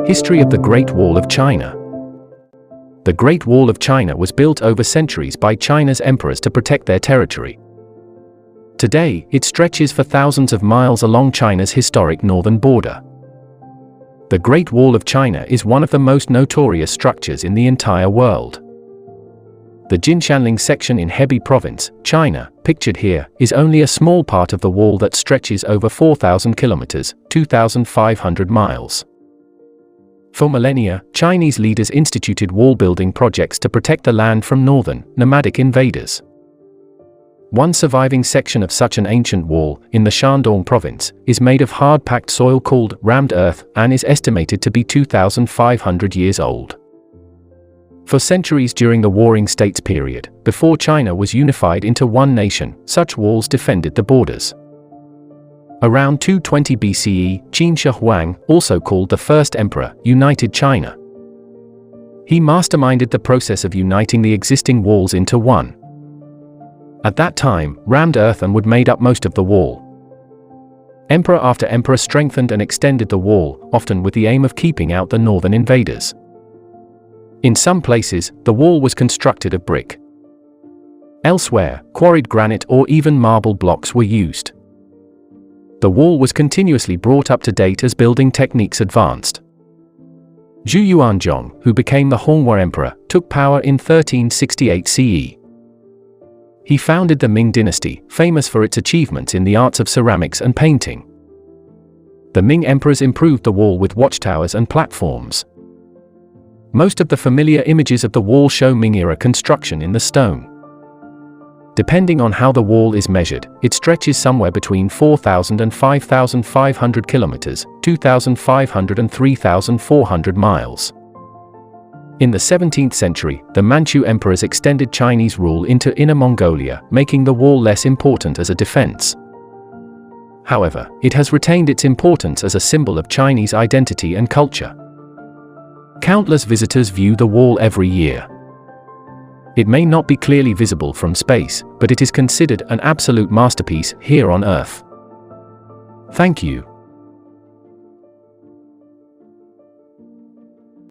History of the Great Wall of China. The Great Wall of China was built over centuries by China's emperors to protect their territory. Today, it stretches for thousands of miles along China's historic northern border. The Great Wall of China is one of the most notorious structures in the entire world. The Jinshanling section in Hebei province, China, pictured here, is only a small part of the wall that stretches over 4,000 kilometers, 2,500 miles. For millennia, Chinese leaders instituted wall-building projects to protect the land from northern, nomadic invaders. One surviving section of such an ancient wall, in the Shandong province, is made of hard-packed soil called rammed earth and is estimated to be 2,500 years old. For centuries during the Warring States period, before China was unified into one nation, such walls defended the borders. Around 220 BCE, Qin Shi Huang, also called the First Emperor, united China. He masterminded the process of uniting the existing walls into one. At that time, rammed earthenwood made up most of the wall. Emperor after emperor strengthened and extended the wall, often with the aim of keeping out the northern invaders. In some places, the wall was constructed of brick. Elsewhere, quarried granite or even marble blocks were used. The wall was continuously brought up to date as building techniques advanced. Zhu Yuanzhong, who became the Honghua Emperor, took power in 1368 CE. He founded the Ming dynasty, famous for its achievements in the arts of ceramics and painting. The Ming emperors improved the wall with watchtowers and platforms. Most of the familiar images of the wall show Ming-era construction in the stone. Depending on how the wall is measured, it stretches somewhere between 4,000 and 5,500 kilometers, 2,500 and 3,400 miles. In the 17th century, the Manchu emperors extended Chinese rule into Inner Mongolia, making the wall less important as a defense. However, it has retained its importance as a symbol of Chinese identity and culture. Countless visitors view the wall every year. It may not be clearly visible from space, but it is considered an absolute masterpiece here on Earth. Thank you.